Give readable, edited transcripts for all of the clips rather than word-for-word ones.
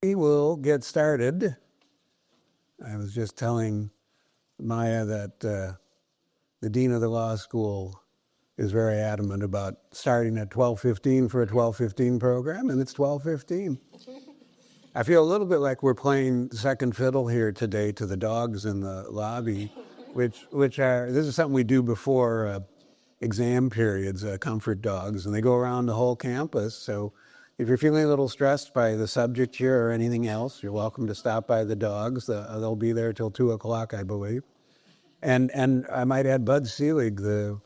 We will get started. I was just telling Maya that the dean of the law school is very adamant about starting at 12:15 for a 12:15 program, and it's 12:15. I feel a little bit like we're playing second fiddle here today to the dogs in the lobby, which are, this is something we do before exam periods, comfort dogs, and they go around the whole campus. So if you're feeling a little stressed by the subject here or anything else, you're welcome to stop by the dogs. They'll be there till 2 o'clock, I believe. And I might add, Bud Selig, the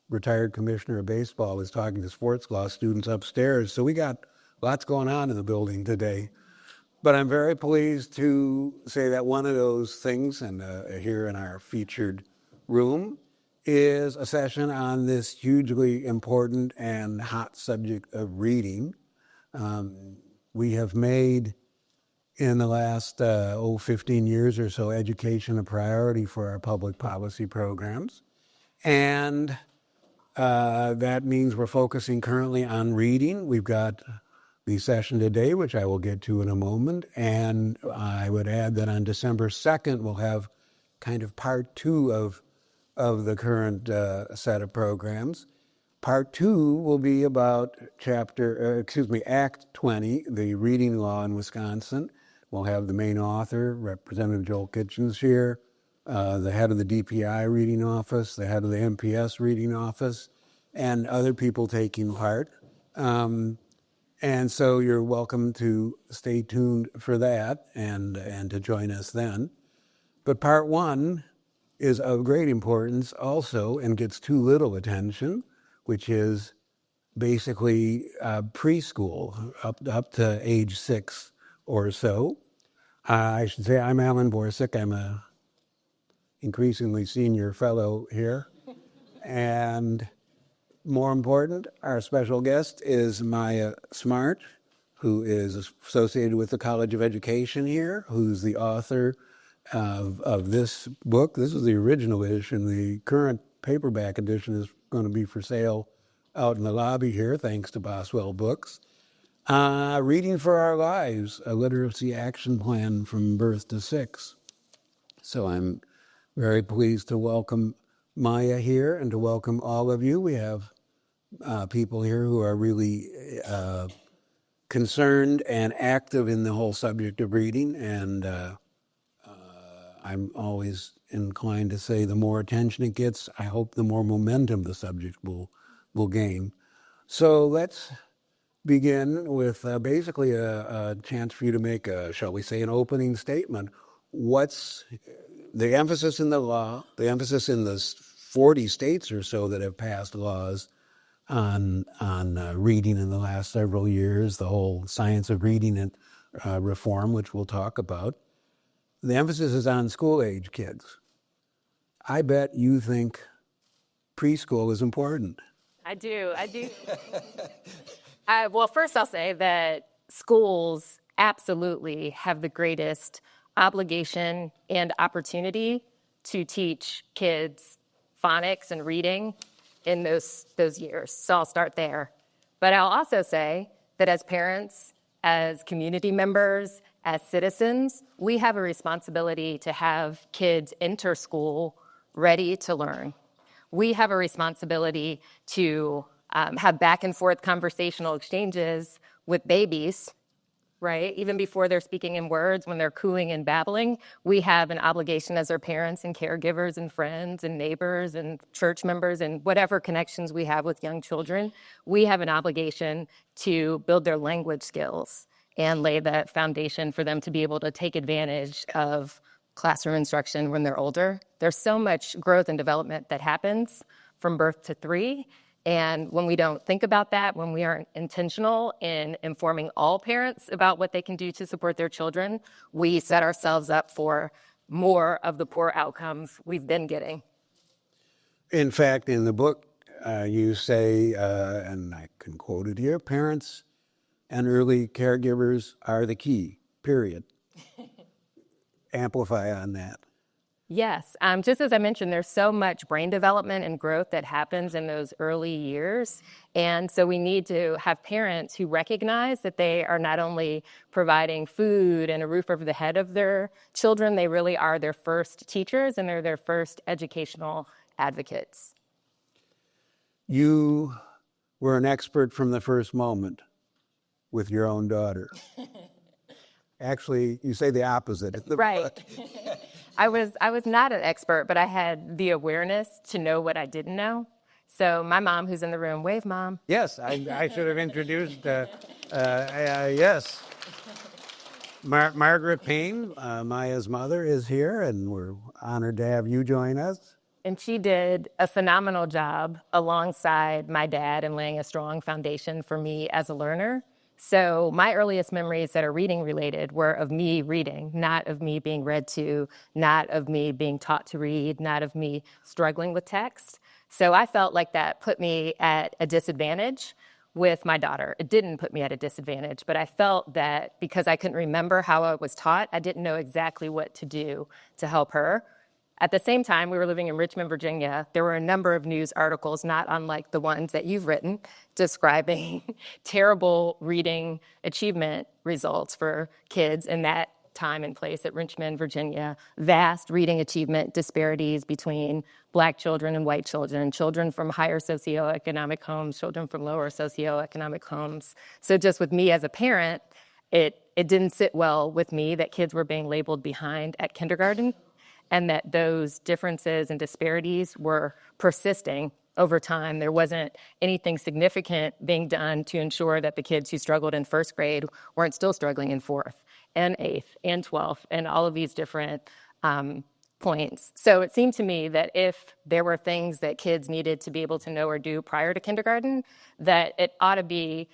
retired commissioner of baseball, was talking to sports law students upstairs. So we got lots going on in the building today. But I'm very pleased to say that one of those things, and here in our featured room, is a session on this hugely important and hot subject of reading. We have made, in the last 15 years or so, education a priority for our public policy programs. And that means we're focusing currently on reading. We've got the session today, which I will get to in a moment. And I would add that on December 2nd, we'll have kind of part two of the current set of programs. Part two will be about Act 20, the reading law in Wisconsin. We'll have the main author, Representative Joel Kitchens here, the head of the DPI reading office, the head of the MPS reading office, and other people taking part. And so you're welcome to stay tuned for that and to join us then. But part one is of great importance also and gets too little attention, which is basically preschool up to age 6 or so. I should say I'm Alan Borsuk. I'm a increasingly senior fellow here. And more important, our special guest is Maya Smart, who is associated with the College of Education here, who's the author of this book. This is the original edition. The current paperback edition is going to be for sale out in the lobby here, thanks to Boswell Books. Reading for Our Lives, a literacy action plan from birth to 6. So I'm very pleased to welcome Maya here and to welcome all of you. We have people here who are really concerned and active in the whole subject of reading, and I'm always inclined to say the more attention it gets, I hope the more momentum the subject will gain. So let's begin with basically a chance for you to make shall we say, an opening statement. What's the emphasis in the law, the emphasis in the 40 states or so that have passed laws on reading in the last several years, the whole science of reading and reform, which we'll talk about. The emphasis is on school-age kids. I bet you think preschool is important. I do. Well, first I'll say that schools absolutely have the greatest obligation and opportunity to teach kids phonics and reading in those years. So I'll start there. But I'll also say that as parents, as community members, as citizens, we have a responsibility to have kids enter school ready to learn. We have a responsibility to have back and forth conversational exchanges with babies, right? Even before they're speaking in words, when they're cooing and babbling, we have an obligation as their parents and caregivers and friends and neighbors and church members and whatever connections we have with young children. We have an obligation to build their language skills and lay that foundation for them to be able to take advantage of classroom instruction when they're older. There's so much growth and development that happens from birth to 3. And when we don't think about that, when we aren't intentional in informing all parents about what they can do to support their children, we set ourselves up for more of the poor outcomes we've been getting. In fact, in the book, you say, and I can quote it here, parents and early caregivers are the key, period. Amplify on that. Yes. Just as I mentioned, there's so much brain development and growth that happens in those early years. And so we need to have parents who recognize that they are not only providing food and a roof over the head of their children, they really are their first teachers and they're their first educational advocates. You were an expert from the first moment with your own daughter. Actually, you say the opposite. Right. I was not an expert, but I had the awareness to know what I didn't know. So my mom, who's in the room, wave, Mom. Yes, I should have introduced, yes. Margaret Payne, Maya's mother, is here, and we're honored to have you join us. And she did a phenomenal job alongside my dad in laying a strong foundation for me as a learner. So my earliest memories that are reading related were of me reading, not of me being read to, not of me being taught to read, not of me struggling with text. So I felt like that put me at a disadvantage with my daughter. It didn't put me at a disadvantage, but I felt that because I couldn't remember how I was taught, I didn't know exactly what to do to help her. At the same time, we were living in Richmond, Virginia. There were a number of news articles, not unlike the ones that you've written, describing terrible reading achievement results for kids in that time and place at Richmond, Virginia. Vast reading achievement disparities between Black children and white children, children from higher socioeconomic homes, children from lower socioeconomic homes. So just with me as a parent, it didn't sit well with me that kids were being labeled behind at kindergarten, and that those differences and disparities were persisting over time. There wasn't anything significant being done to ensure that the kids who struggled in first grade weren't still struggling in fourth and eighth and 12th and all of these different points. So it seemed to me that if there were things that kids needed to be able to know or do prior to kindergarten, that it ought to be,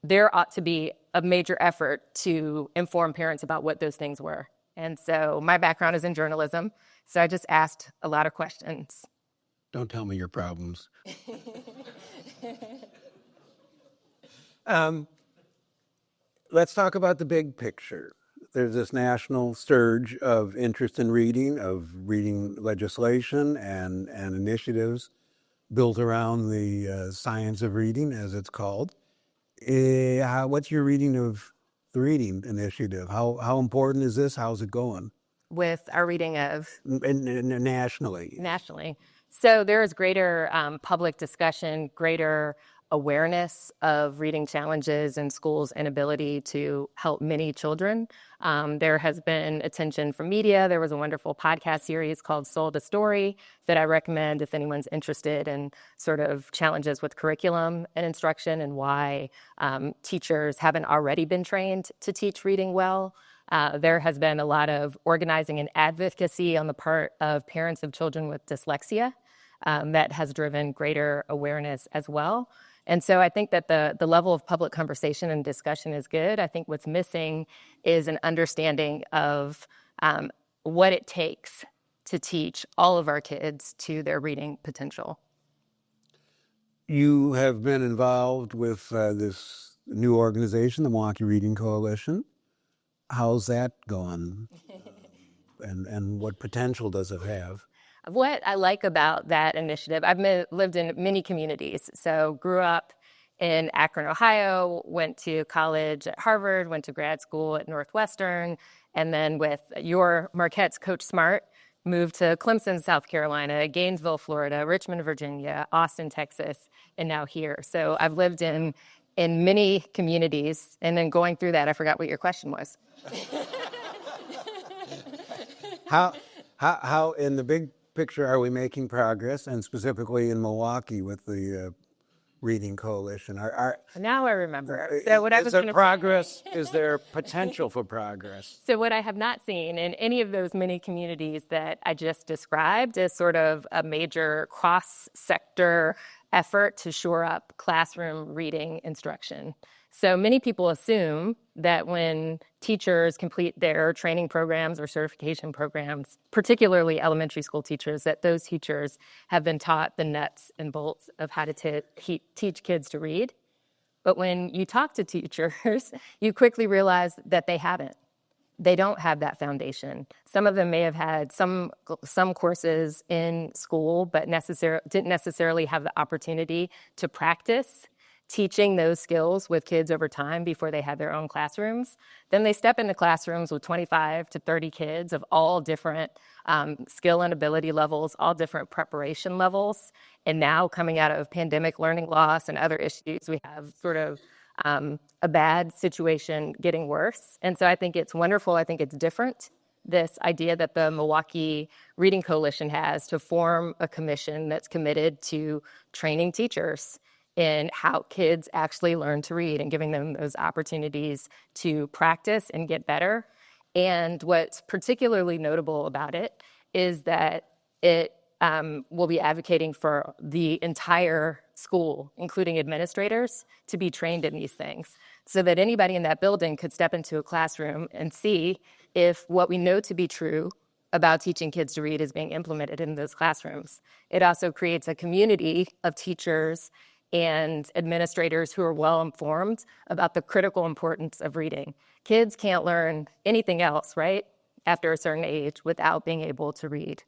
there ought to be a major effort to inform parents about what those things were. And so my background is in journalism, so I just asked a lot of questions. Don't tell me your problems. Let's talk about the big picture. There's this national surge of interest in reading, of reading legislation and initiatives built around the science of reading, as it's called. What's your reading of the reading initiative? How important is this? How's it going? With our reading of? Nationally. Nationally. So there is greater public discussion, greater awareness of reading challenges in schools' inability to help many children. There has been attention from media. There was a wonderful podcast series called Soul to Story that I recommend if anyone's interested in sort of challenges with curriculum and instruction and why teachers haven't already been trained to teach reading well. There has been a lot of organizing and advocacy on the part of parents of children with dyslexia that has driven greater awareness as well. And so I think that the level of public conversation and discussion is good. I think what's missing is an understanding of what it takes to teach all of our kids to their reading potential. You have been involved with this new organization, the Milwaukee Reading Coalition. How's that going? And what potential does it have? What I like about that initiative, I've lived in many communities. So grew up in Akron, Ohio, went to college at Harvard, went to grad school at Northwestern, and then with your Marquette's Coach Smart, moved to Clemson, South Carolina, Gainesville, Florida, Richmond, Virginia, Austin, Texas, and now here. So I've lived in many communities, and then going through that, I forgot what your question was. How in the big picture are we making progress, and specifically in Milwaukee with the Reading Coalition? Now I remember. So what I was is there progress? Is there potential for progress? So what I have not seen in any of those many communities that I just described is sort of a major cross-sector effort to shore up classroom reading instruction. So many people assume that when teachers complete their training programs or certification programs, particularly elementary school teachers, that those teachers have been taught the nuts and bolts of how to teach kids to read. But when you talk to teachers, you quickly realize that they haven't. they don't have that foundation. Some of them may have had some courses in school, but didn't necessarily have the opportunity to practice teaching those skills with kids over time before they had their own classrooms. Then they step into classrooms with 25 to 30 kids of all different skill and ability levels, all different preparation levels. And now coming out of pandemic learning loss and other issues, we have sort of a bad situation getting worse. And so I think it's wonderful. I think it's different, this idea that the Milwaukee Reading Coalition has to form a commission that's committed to training teachers in how kids actually learn to read and giving them those opportunities to practice and get better. And what's particularly notable about it is that it will be advocating for the entire school, including administrators, to be trained in these things so that anybody in that building could step into a classroom and see if what we know to be true about teaching kids to read is being implemented in those classrooms. It also creates a community of teachers and administrators who are well informed about the critical importance of reading. Kids can't learn anything else, right, after a certain age without being able to read.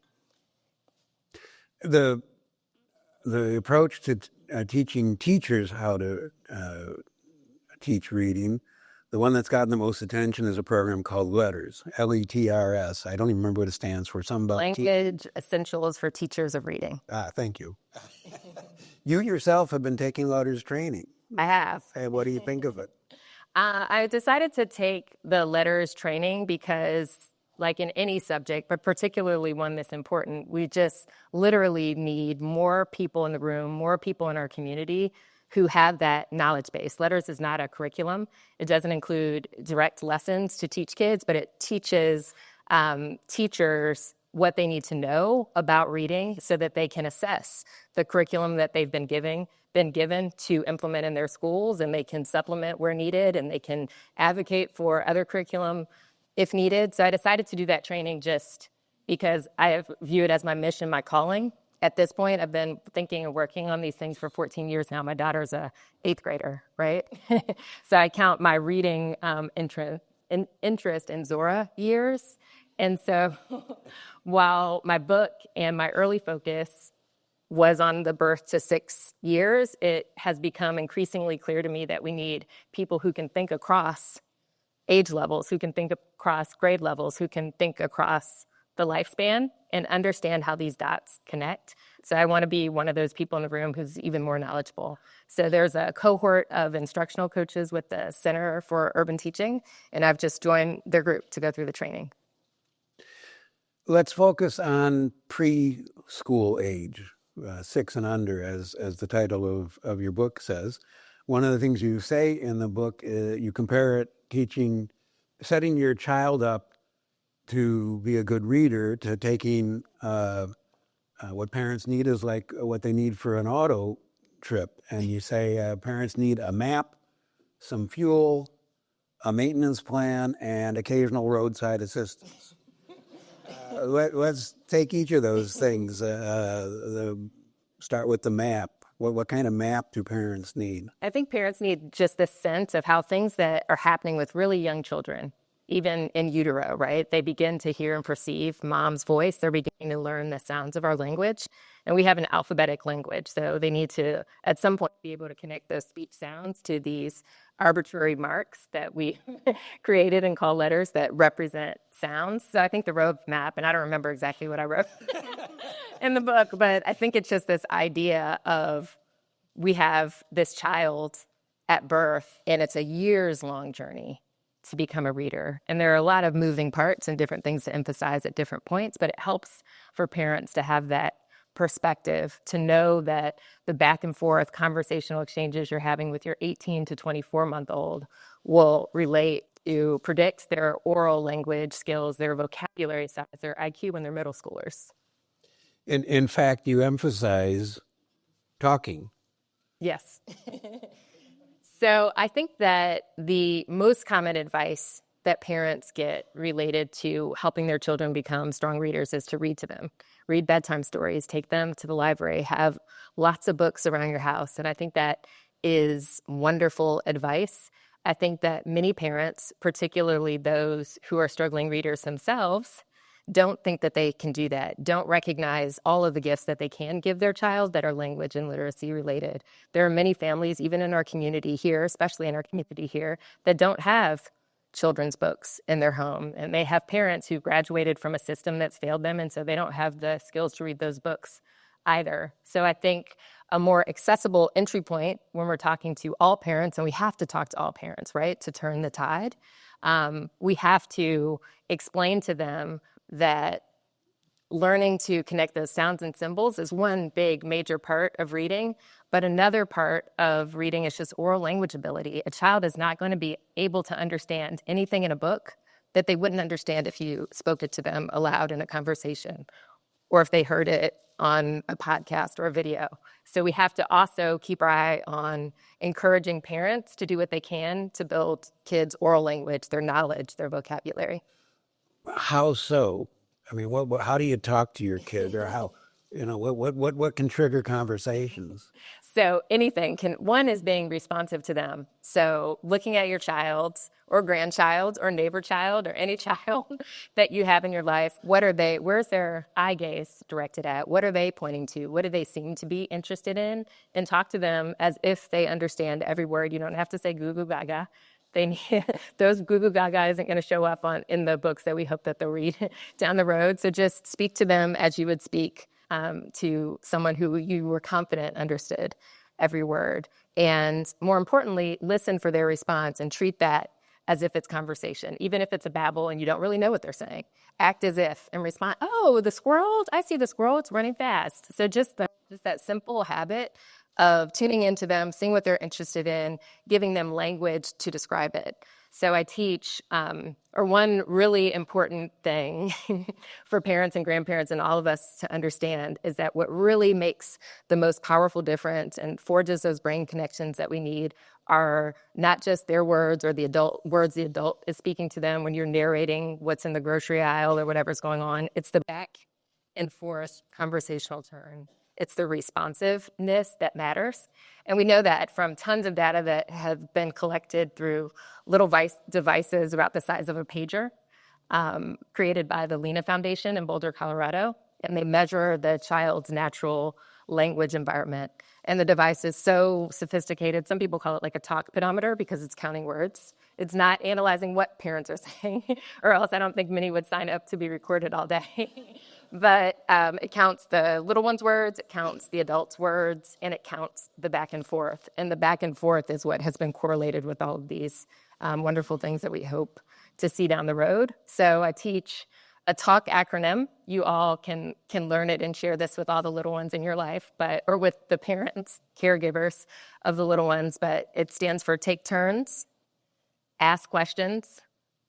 The approach to teaching teachers how to teach reading, the one that's gotten the most attention is a program called LETRS, LETRS. I don't even remember what it stands for. Something about Language Essentials for Teachers of Reading. Thank you. You yourself have been taking LETRS training. I have. And what do you think of it? I decided to take the LETRS training because, like in any subject, but particularly one that's important, we just literally need more people in the room, more people in our community who have that knowledge base. LETRS is not a curriculum. It doesn't include direct lessons to teach kids, but it teaches teachers what they need to know about reading so that they can assess the curriculum that they've been given to implement in their schools, and they can supplement where needed, and they can advocate for other curriculum if needed. So I decided to do that training just because I view it as my mission, my calling. At this point, I've been thinking and working on these things for 14 years now. My daughter's a 8th grader, right? So I count my reading interest in Zora years. And so while my book and my early focus was on the birth to 6 years, it has become increasingly clear to me that we need people who can think across age levels, who can think across grade levels, who can think across the lifespan and understand how these dots connect. So I want to be one of those people in the room who's even more knowledgeable. So there's a cohort of instructional coaches with the Center for Urban Teaching, and I've just joined their group to go through the training. Let's focus on preschool age, 6 and under, as the title of your book says. One of the things you say in the book, you compare it setting your child up to be a good reader to taking what parents need is like what they need for an auto trip. And you say parents need a map, some fuel, a maintenance plan, and occasional roadside assistance. Let's take each of those things. Start with the map. What kind of map do parents need? I think parents need just this sense of how things that are happening with really young children, even in utero, right? They begin to hear and perceive mom's voice. They're beginning to learn the sounds of our language. And we have an alphabetic language. So they need to, at some point, be able to connect those speech sounds to these arbitrary marks that we created and call letters that represent sounds. So I think the road map, and I don't remember exactly what I wrote in the book, but I think it's just this idea of we have this child at birth, and it's a years-long journey to become a reader. And there are a lot of moving parts and different things to emphasize at different points, but it helps for parents to have that perspective, to know that the back and forth conversational exchanges you're having with your 18 to 24-month-old will relate to predict their oral language skills, their vocabulary size, their IQ when they're middle schoolers. In fact, you emphasize talking. Yes. So I think that the most common advice that parents get related to helping their children become strong readers is to read to them. Read bedtime stories, take them to the library, have lots of books around your house. And I think that is wonderful advice. I think that many parents, particularly those who are struggling readers themselves, don't think that they can do that, don't recognize all of the gifts that they can give their child that are language and literacy related. There are many families, even in our community here, especially in our community here, that don't have children's books in their home. And they have parents who graduated from a system that's failed them, and so they don't have the skills to read those books either. So I think a more accessible entry point when we're talking to all parents, and we have to talk to all parents, right, to turn the tide, we have to explain to them that learning to connect those sounds and symbols is one big major part of reading, but another part of reading is just oral language ability. A child is not going to be able to understand anything in a book that they wouldn't understand if you spoke it to them aloud in a conversation or if they heard it on a podcast or a video. So we have to also keep our eye on encouraging parents to do what they can to build kids' oral language, their knowledge, their vocabulary. How so? I mean, how do you talk to your kid, or how, what can trigger conversations? So anything can, one is being responsive to them. So looking at your child or grandchild or neighbor child or any child that you have in your life, where's their eye gaze directed at? What are they pointing to? What do they seem to be interested in? And talk to them as if they understand every word. You don't have to say goo goo gaga. Those goo goo gaga isn't going to show up in the books that we hope that they'll read down the road. So just speak to them as you would speak to someone who you were confident understood every word. And more importantly, listen for their response and treat that as if it's conversation, even if it's a babble and you don't really know what they're saying. Act as if and respond, oh, the squirrel, I see the squirrel, it's running fast. So just that simple habit of tuning into them, seeing what they're interested in, giving them language to describe it. So I teach, or one really important thing for parents and grandparents and all of us to understand is that what really makes the most powerful difference and forges those brain connections that we need are not just their words or the adult words the adult is speaking to them when you're narrating what's in the grocery aisle or whatever's going on. It's the back and forth conversational turn. It's the responsiveness that matters. And we know that from tons of data that have been collected through little devices about the size of a pager, created by the Lena Foundation in Boulder, Colorado. And they measure the child's natural language environment. And the device is so sophisticated. Some people call it like a talk pedometer because it's counting words. It's not analyzing what parents are saying, or else I don't think many would sign up to be recorded all day. But it counts the little one's words, it counts the adult's words, and it counts the back and forth. And the back and forth is what has been correlated with all of these wonderful things that we hope to see down the road. So I teach a TALK acronym. You all can learn it and share this with all the little ones in your life, or with the parents, caregivers of the little ones. But it stands for take turns, ask questions,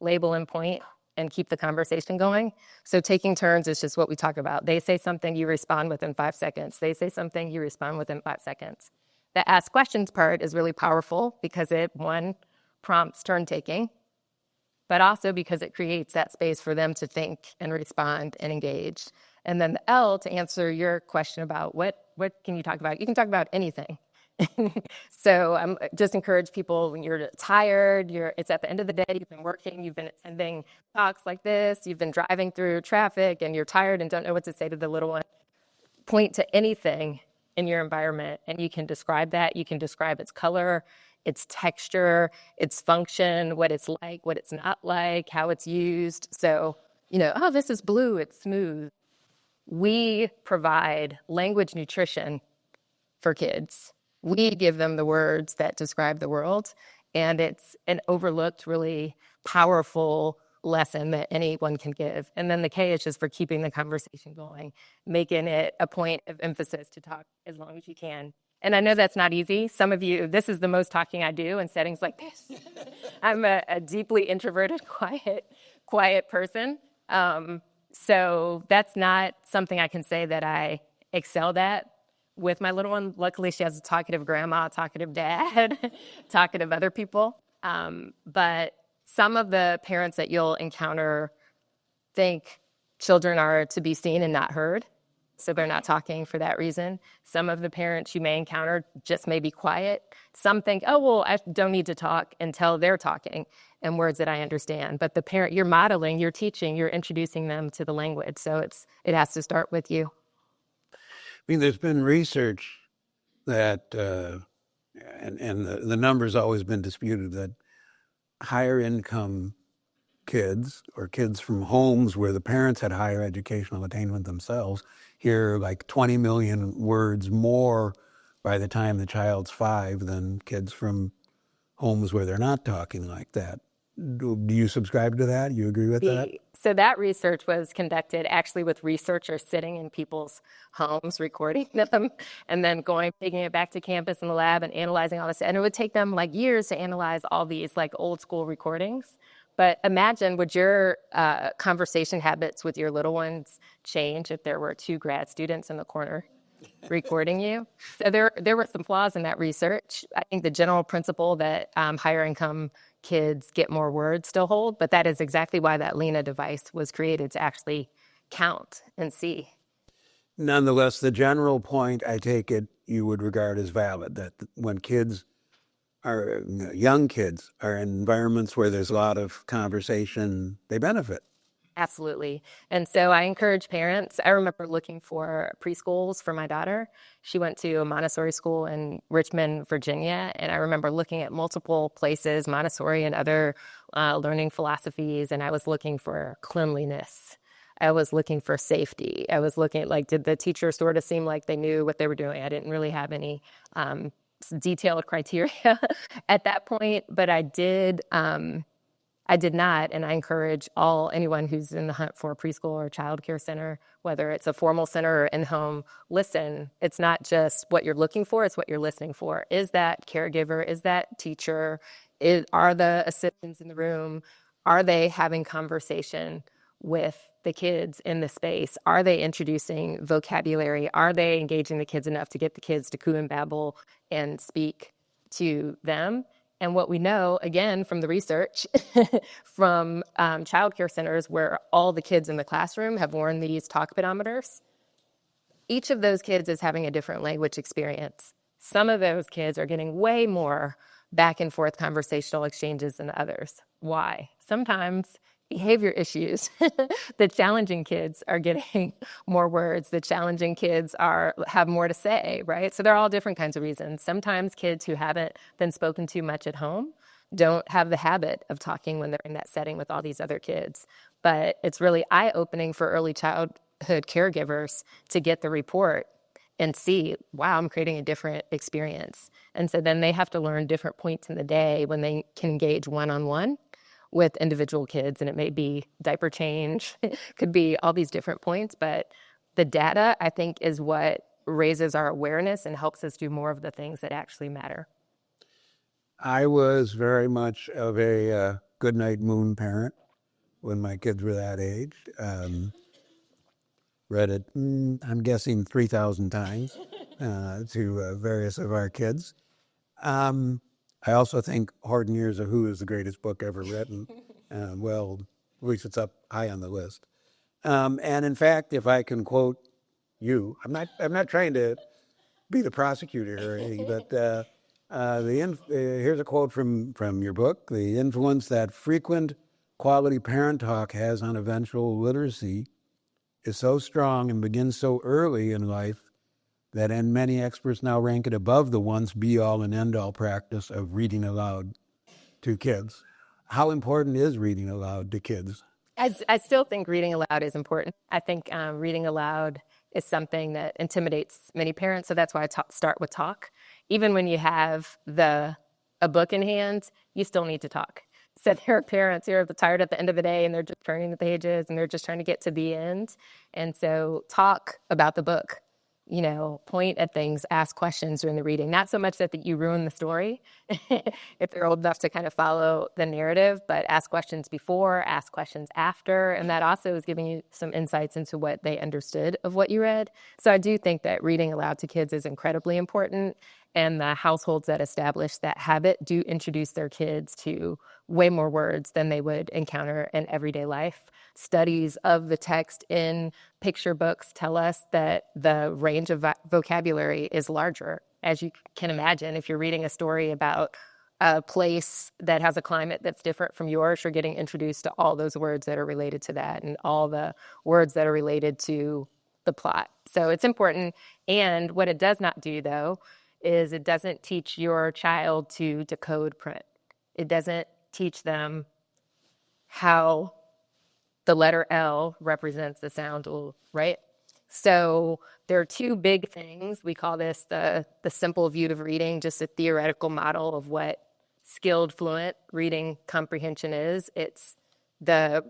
label and point, and keep the conversation going. So taking turns is just what we talk about. They say something, you respond within 5 seconds. They say something, you respond within 5 seconds. The ask questions part is really powerful because it, one, prompts turn taking, but also because it creates that space for them to think and respond and engage. And then the L, to answer your question about what can you talk about? You can talk about anything. So just encourage people when you're tired, it's at the end of the day, you've been working, you've been attending talks like this, you've been driving through traffic and you're tired and don't know what to say to the little one. Point to anything in your environment and you can describe that. You can describe its color, its texture, its function, what it's like, what it's not like, how it's used. So, oh, this is blue, it's smooth. We provide language nutrition for kids. We give them the words that describe the world, and it's an overlooked, really powerful lesson that anyone can give. And then the K is just for keeping the conversation going, making it a point of emphasis to talk as long as you can. And I know that's not easy. Some of you, this is the most talking I do in settings like this. I'm a deeply introverted, quiet person. So that's not something I can say that I excelled at with my little one. Luckily, she has a talkative grandma, talkative dad, talkative other people. But some of the parents that you'll encounter think children are to be seen and not heard. so they're not talking for that reason. Some of the parents you may encounter just may be quiet. Some think, oh, well, I don't need to talk until they're talking in words that I understand. But the parent, you're modeling, you're teaching, you're introducing them to the language. So it has to start with you. I mean, there's been research that, and the number's always been disputed, that higher income kids or kids from homes where the parents had higher educational attainment themselves hear like 20 million words more by the time the child's 5 than kids from homes where they're not talking like that. Do you subscribe to that? You agree with that? So that research was conducted actually with researchers sitting in people's homes, recording them, and then taking it back to campus in the lab and analyzing all this. And it would take them like years to analyze all these like old school recordings. But imagine, would your conversation habits with your little ones change if there were 2 grad students in the corner recording you? So there were some flaws in that research. I think the general principle that higher income kids get more words still hold, but that is exactly why that Lena device was created, to actually count and see. Nonetheless, the general point, I take it, you would regard as valid, that when young kids are in environments where there's a lot of conversation, they benefit. Absolutely. And so I encourage parents. I remember looking for preschools for my daughter. She went to a Montessori school in Richmond, Virginia. And I remember looking at multiple places, Montessori and other learning philosophies. And I was looking for cleanliness. I was looking for safety. I was looking at, did the teacher sort of seem like they knew what they were doing? I didn't really have any detailed criteria at that point, but I did not, and I encourage anyone who's in the hunt for a preschool or child care center, whether it's a formal center or in-home, listen. It's not just what you're looking for, it's what you're listening for. Is that caregiver? Is that teacher? Are the assistants in the room? Are they having conversation with the kids in the space? Are they introducing vocabulary? Are they engaging the kids enough to get the kids to coo and babble and speak to them? And what we know, again, from the research from child care centers where all the kids in the classroom have worn these talk pedometers, each of those kids is having a different language experience. Some of those kids are getting way more back and forth conversational exchanges than others. Why? Sometimes behavior issues. The challenging kids are getting more words. The challenging kids have more to say, right? So there are all different kinds of reasons. Sometimes kids who haven't been spoken to much at home don't have the habit of talking when they're in that setting with all these other kids. But it's really eye-opening for early childhood caregivers to get the report and see, wow, I'm creating a different experience. And so then they have to learn different points in the day when they can engage one-on-one with individual kids, and it may be diaper change, could be all these different points, but the data, I think, is what raises our awareness and helps us do more of the things that actually matter. I was very much of a goodnight moon parent when my kids were that age. Read it, I'm guessing 3,000 times to various of our kids. I also think Horton Years of Who is the greatest book ever written. Well, at least it's up high on the list. And in fact, if I can quote you, I'm not trying to be the prosecutor or anything, but here's a quote from your book: "The influence that frequent quality parent talk has on eventual literacy is so strong and begins so early in life that many experts now rank it above the once be-all and end-all practice of reading aloud to kids." How important is reading aloud to kids? I still think reading aloud is important. I think reading aloud is something that intimidates many parents, so that's why I start with talk. Even when you have a book in hand, you still need to talk. So there are parents who are tired at the end of the day and they're just turning the pages and they're just trying to get to the end. And so talk about the book. Point at things, ask questions during the reading. Not so much that you ruin the story if they're old enough to kind of follow the narrative, but ask questions before, ask questions after. And that also is giving you some insights into what they understood of what you read. So I do think that reading aloud to kids is incredibly important. And the households that establish that habit do introduce their kids to way more words than they would encounter in everyday life. Studies of the text in picture books tell us that the range of vocabulary is larger. As you can imagine, if you're reading a story about a place that has a climate that's different from yours, you're getting introduced to all those words that are related to that and all the words that are related to the plot. So it's important. And what it does not do, though, is it doesn't teach your child to decode print. It doesn't teach them how the letter L represents the sound L, right? So there are two big things. We call this the simple view of reading, just a theoretical model of what skilled, fluent reading comprehension is. It's the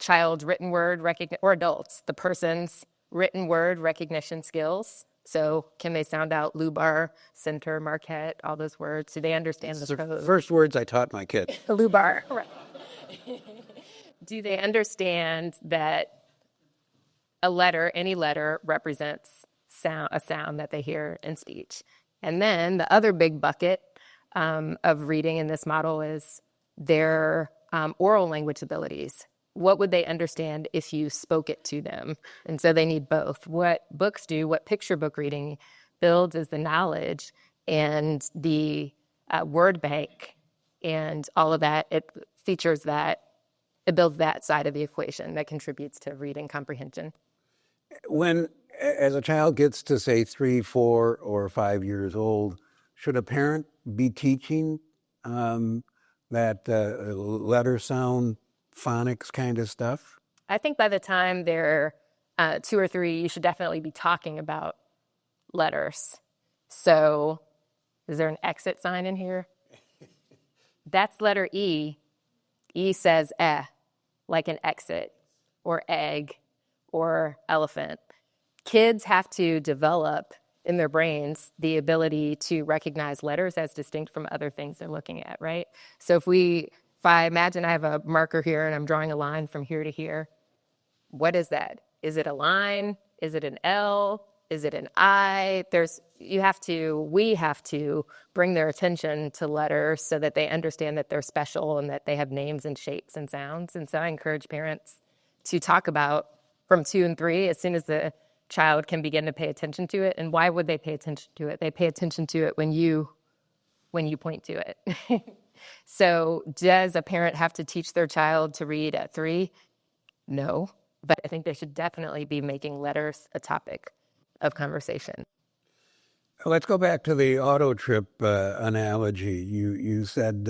child's written word recognition, or adults, the person's written word recognition skills. So can they sound out Lubar Center, Marquette, all those words? Do they understand the code? First words I taught my kid. Lubar, right. Do they understand that a letter, any letter, represents a sound that they hear in speech? And then the other big bucket of reading in this model is their oral language abilities. What would they understand if you spoke it to them? And so they need both. What books do, what picture book reading builds, is the knowledge and the word bank and all of that. It features that. It builds that side of the equation that contributes to reading comprehension. When, as a child gets to, say, 3, 4, or 5 years old, should a parent be teaching that letter sound, phonics kind of stuff? I think by the time they're 2 or 3, you should definitely be talking about letters. So is there an exit sign in here? That's letter E. E says eh, like an exit, or egg, or elephant. Kids have to develop in their brains the ability to recognize letters as distinct from other things they're looking at, right? So if I imagine I have a marker here and I'm drawing a line from here to here, what is that? Is it a line? Is it an L? Is it an I? We have to bring their attention to letters so that they understand that they're special and that they have names and shapes and sounds. And so I encourage parents to talk about from 2 and 3 as soon as the child can begin to pay attention to it. And why would they pay attention to it? They pay attention to it when you point to it. So does a parent have to teach their child to read at 3? No, but I think they should definitely be making letters a topic of conversation. Let's go back to the auto trip analogy. You said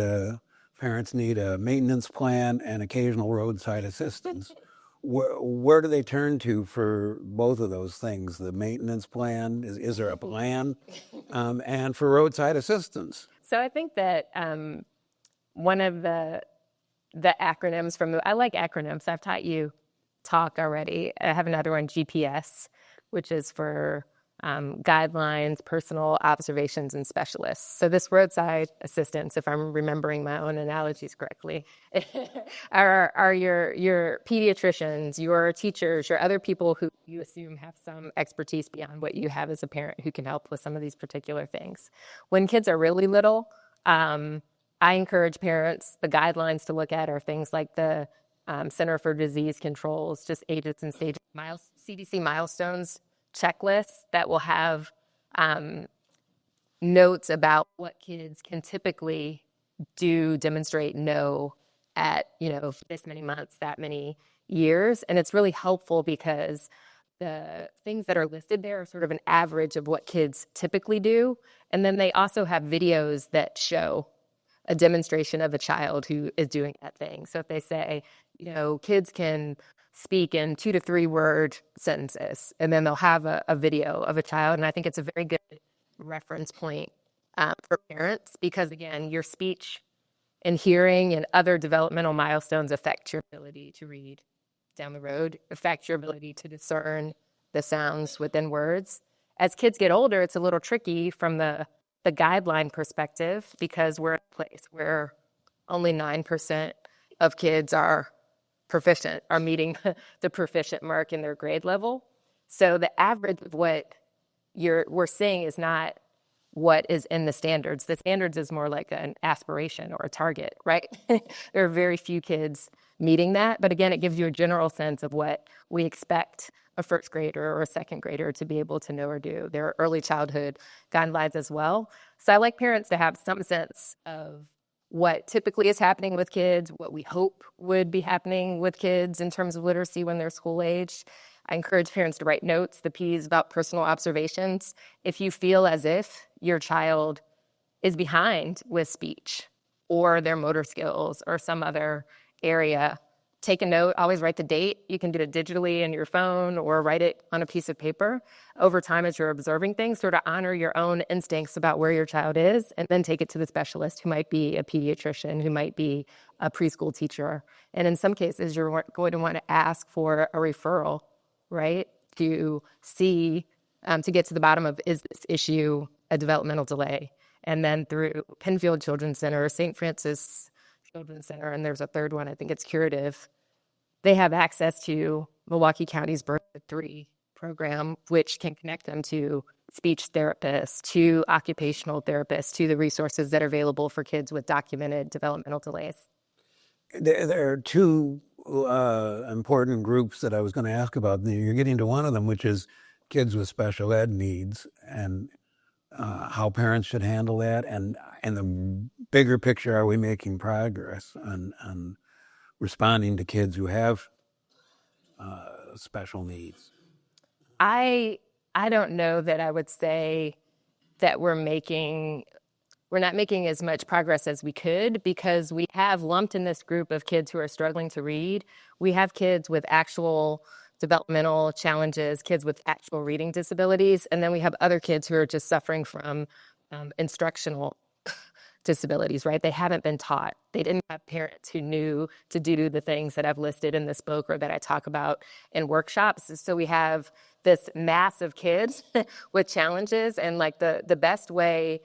parents need a maintenance plan and occasional roadside assistance. Where do they turn to for both of those things? The maintenance plan, is there a plan? And for roadside assistance? So I think that one of the acronyms I like acronyms. I've taught you TALK already. I have another one, GPS, which is for guidelines, personal observations, and specialists. So this roadside assistance, if I'm remembering my own analogies correctly, are your pediatricians, your teachers, your other people who you assume have some expertise beyond what you have as a parent who can help with some of these particular things. When kids are really little, I encourage parents, the guidelines to look at are things like the Center for Disease Control's just ages and stages, CDC milestones checklists that will have notes about what kids can typically demonstrate, know at, this many months, that many years. And it's really helpful because the things that are listed there are sort of an average of what kids typically do. And then they also have videos that show a demonstration of a child who is doing that thing. So if they say, kids can speak in 2 to 3 word sentences, and then they'll have a video of a child. And I think it's a very good reference point for parents because, again, your speech and hearing and other developmental milestones affect your ability to read down the road, affect your ability to discern the sounds within words. As kids get older, it's a little tricky from the guideline perspective because we're at a place where only 9% of kids are proficient, are meeting the proficient mark in their grade level. So the average of what we're seeing is not what is in the standards. The standards is more like an aspiration or a target, right? There are very few kids meeting that. But again, it gives you a general sense of what we expect a first grader or a second grader to be able to know or do. There are early childhood guidelines as well. So I like parents to have some sense of what typically is happening with kids, what we hope would be happening with kids in terms of literacy when they're school age. I encourage parents to write notes, the P's about personal observations. If you feel as if your child is behind with speech or their motor skills or some other area, take a note, always write the date. You can do it digitally in your phone or write it on a piece of paper. Over time, as you're observing things, sort of honor your own instincts about where your child is, and then take it to the specialist, who might be a pediatrician, who might be a preschool teacher. And in some cases, you're going to want to ask for a referral, right, to see, to get to the bottom of, is this issue a developmental delay? And then through Penfield Children's Center, St. Francis Children's Center, and there's a third one, I think it's Curative, they have access to Milwaukee County's Birth at 3 program, which can connect them to speech therapists, to occupational therapists, to the resources that are available for kids with documented developmental delays. There are two important groups that I was going to ask about. You're getting to one of them, which is kids with special ed needs, and how parents should handle that. And the bigger picture, are we making progress on responding to kids who have special needs? I don't know that I would say that we're not making as much progress as we could, because we have lumped in this group of kids who are struggling to read. We have kids with actual developmental challenges, kids with actual reading disabilities, and then we have other kids who are just suffering from instructional disabilities, right? They haven't been taught. They didn't have parents who knew to do the things that I've listed in this book or that I talk about in workshops. So we have this mass of kids with challenges, and like the best way,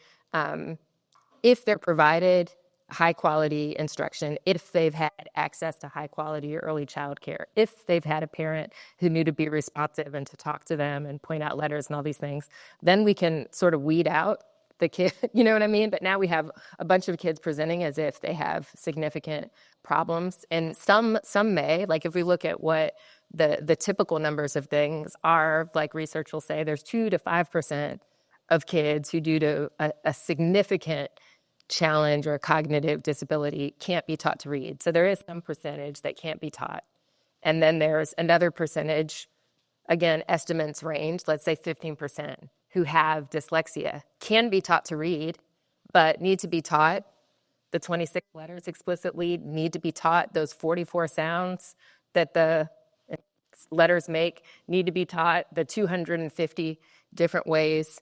if they're provided high quality instruction, if they've had access to high quality early child care, if they've had a parent who knew to be responsive and to talk to them and point out letters and all these things, then we can sort of weed out the kid, you know what I mean? But now we have a bunch of kids presenting as if they have significant problems. And some may, like if we look at what the typical numbers of things are, like research will say, there's 2 to 5% of kids who, due to a significant challenge or cognitive disability, can't be taught to read. So there is some percentage that can't be taught. And then there's another percentage, again, estimates range, let's say 15%, who have dyslexia, can be taught to read, but need to be taught the 26 letters explicitly, need to be taught those 44 sounds that the letters make, need to be taught the 250 different ways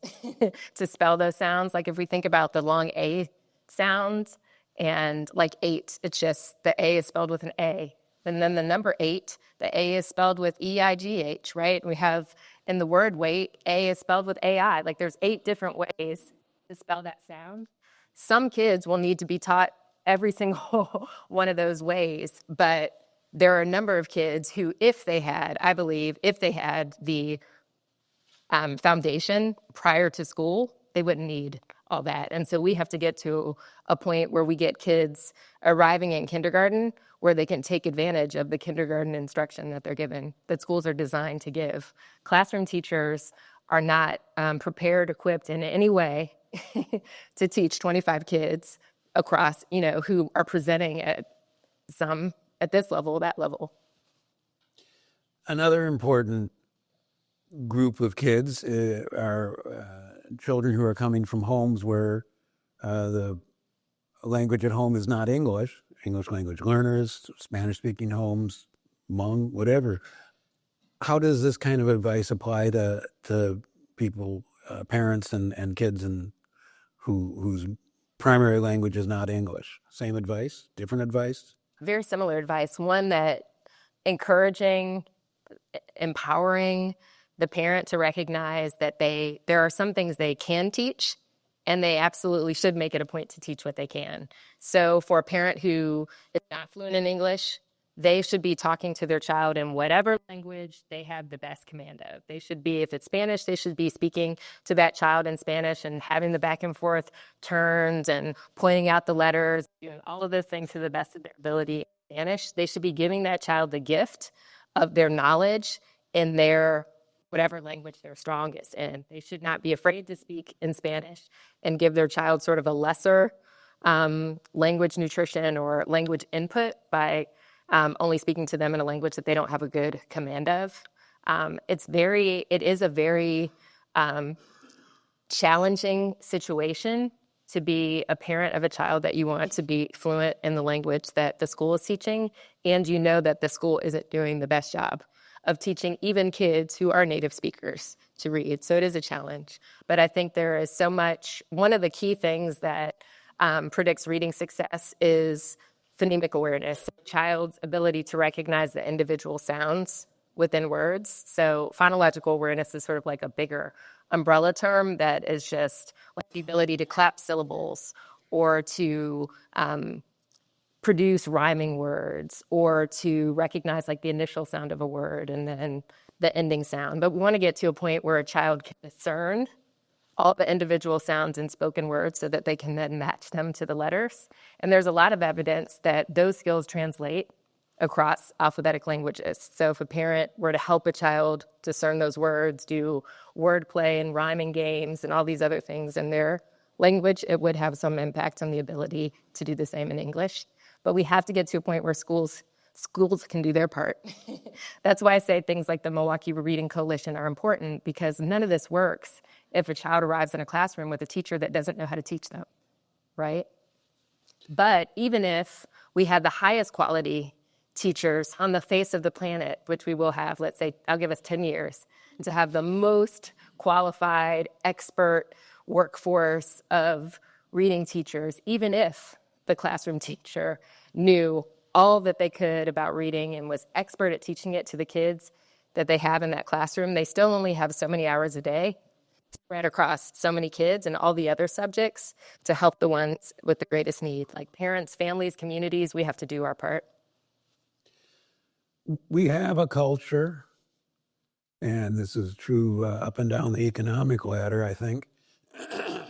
to spell those sounds. Like if we think about the long A sound, and like 8, it's just the A is spelled with an A. And then the number 8, the A is spelled with E-I-G-H, right? We have in the word wait, A is spelled with A-I. Like there's 8 different ways to spell that sound. Some kids will need to be taught every single one of those ways, but there are a number of kids who, if they had, I believe, if they had the foundation prior to school, they wouldn't need all that. And so we have to get to a point where we get kids arriving in kindergarten where they can take advantage of the kindergarten instruction that they're given, that schools are designed to give. Classroom teachers are not prepared, equipped in any way to teach 25 kids across, who are presenting at this level, that level. Another important group of kids are children who are coming from homes where the language at home is not English language learners, Spanish-speaking homes, Hmong, whatever. How does this kind of advice apply to people, parents and kids whose primary language is not English? Same advice, different advice? Very similar advice. One that encouraging, empowering the parent to recognize that there are some things they can teach, and they absolutely should make it a point to teach what they can. So for a parent who is not fluent in English, they should be talking to their child in whatever language they have the best command of. They should be, if it's Spanish, they should be speaking to that child in Spanish and having the back and forth turns and pointing out the letters, doing all of those things to the best of their ability in Spanish. They should be giving that child the gift of their knowledge in their whatever language they're strongest in. They should not be afraid to speak in Spanish and give their child sort of a lesser language nutrition or language input by only speaking to them in a language that they don't have a good command of. It is a very challenging situation to be a parent of a child that you want to be fluent in the language that the school is teaching, and you know that the school isn't doing the best job of teaching even kids who are native speakers to read. So it is a challenge. But I think there is so much, one of the key things that predicts reading success is phonemic awareness, a child's ability to recognize the individual sounds within words. So phonological awareness is sort of like a bigger umbrella term that is just like the ability to clap syllables or to produce rhyming words or to recognize like the initial sound of a word and then the ending sound. But we want to get to a point where a child can discern all the individual sounds in spoken words so that they can then match them to the letters. And there's a lot of evidence that those skills translate across alphabetic languages. So if a parent were to help a child discern those words, do wordplay and rhyming games and all these other things in their language, it would have some impact on the ability to do the same in English. But we have to get to a point where schools can do their part. That's why I say things like the Milwaukee Reading Coalition are important, because none of this works if a child arrives in a classroom with a teacher that doesn't know how to teach them, right? But even if we had the highest quality teachers on the face of the planet, which we will have, let's say, I'll give us 10 years, to have the most qualified, expert workforce of reading teachers, even if the classroom teacher knew all that they could about reading and was expert at teaching it to the kids that they have in that classroom, they still only have so many hours a day spread across so many kids and all the other subjects to help the ones with the greatest need. Like parents, families, communities, we have to do our part. We have a culture, and this is true up and down the economic ladder, I think,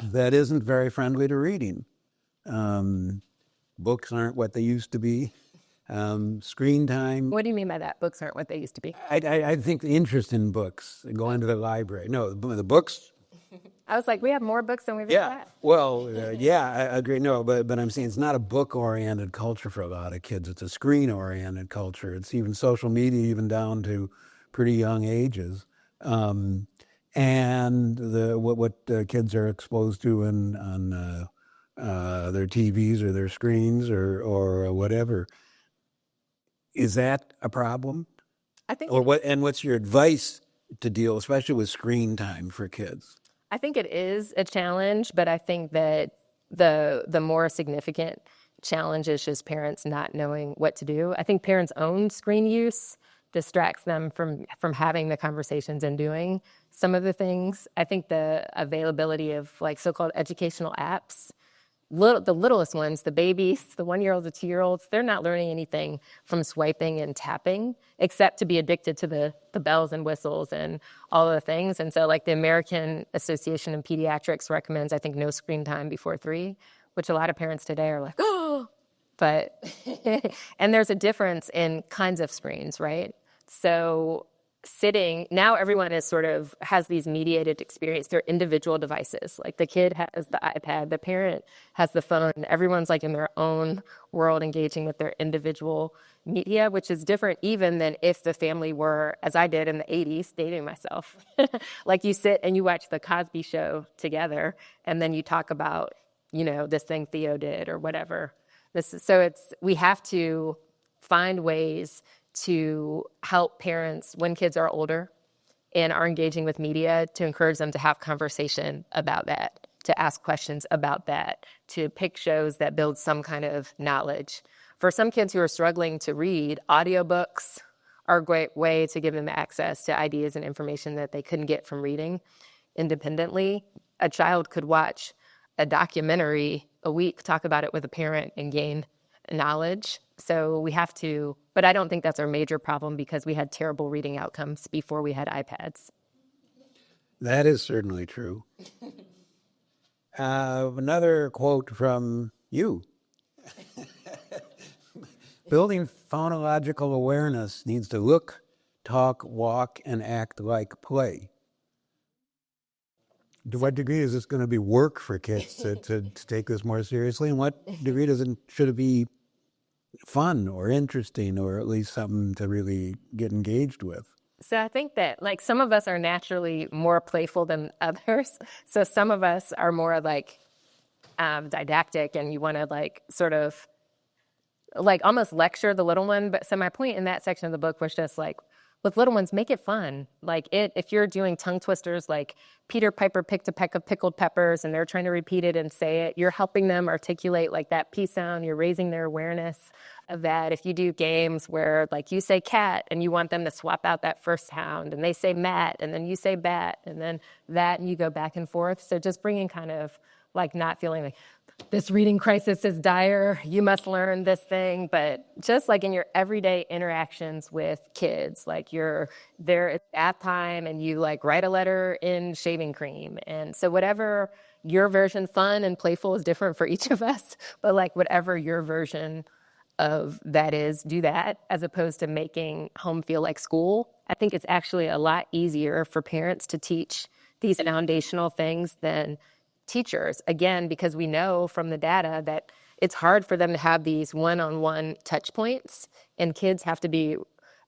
that isn't very friendly to reading. Books aren't what they used to be. Screen time. What do you mean by that? Books aren't what they used to be. I think the interest in books, going to the library. No, the books. I was like, we have more books than we've ever had. Well, I agree. No, but I'm saying it's not a book-oriented culture for a lot of kids. It's a screen-oriented culture. It's even social media, even down to pretty young ages. And what kids are exposed to on their TVs or their screens or whatever. Is that a problem? I think. Or what? And what's your advice to deal, especially with screen time for kids? I think it is a challenge, but I think that the more significant challenge is just parents not knowing what to do. I think parents' own screen use distracts them from having the conversations and doing some of the things. I think the availability of like so-called educational apps, the littlest ones, the babies, the 1-year-olds, the 2-year-olds, they're not learning anything from swiping and tapping except to be addicted to the bells and whistles and all of the things. And so like the American Association of Pediatrics recommends, I think, no screen time before 3, which a lot of parents today are like, oh, but, and there's a difference in kinds of screens, right? So now everyone has these mediated experience. They're individual devices. Like the kid has the iPad, the parent has the phone. Everyone's like in their own world engaging with their individual media, which is different even than if the family were, as I did in the 80s, dating myself. Like you sit and you watch the Cosby Show together and then you talk about, this thing Theo did or whatever. We have to find ways to help parents when kids are older and are engaging with media, to encourage them to have conversation about that, to ask questions about that, to pick shows that build some kind of knowledge. For some kids who are struggling to read, audiobooks are a great way to give them access to ideas and information that they couldn't get from reading independently. A child could watch a documentary a week, talk about it with a parent, and gain knowledge. So we have to, but I don't think that's our major problem because we had terrible reading outcomes before we had iPads. That is certainly true. Another quote from you. Building phonological awareness needs to look, talk, walk, and act like play. To what degree is this going to be work for kids to take this more seriously? And what degree should it be fun or interesting or at least something to really get engaged with? So I think that like some of us are naturally more playful than others. So some of us are more like didactic and you want to like sort of like almost lecture the little one. But so my point in that section of the book was just like, with little ones, make it fun. Like if you're doing tongue twisters, like Peter Piper picked a peck of pickled peppers and they're trying to repeat it and say it, you're helping them articulate like that P sound. You're raising their awareness of that. If you do games where like you say cat and you want them to swap out that first sound and they say mat and then you say bat and then that and you go back and forth. So just bringing kind of like not feeling like, this reading crisis is dire, you must learn this thing, but just like in your everyday interactions with kids, like you're there at bath time and you like write a letter in shaving cream. And so whatever your version, fun and playful is different for each of us, but like whatever your version of that is, do that as opposed to making home feel like school. I think it's actually a lot easier for parents to teach these foundational things than teachers, again, because we know from the data that it's hard for them to have these one-on-one touch points, and kids have to be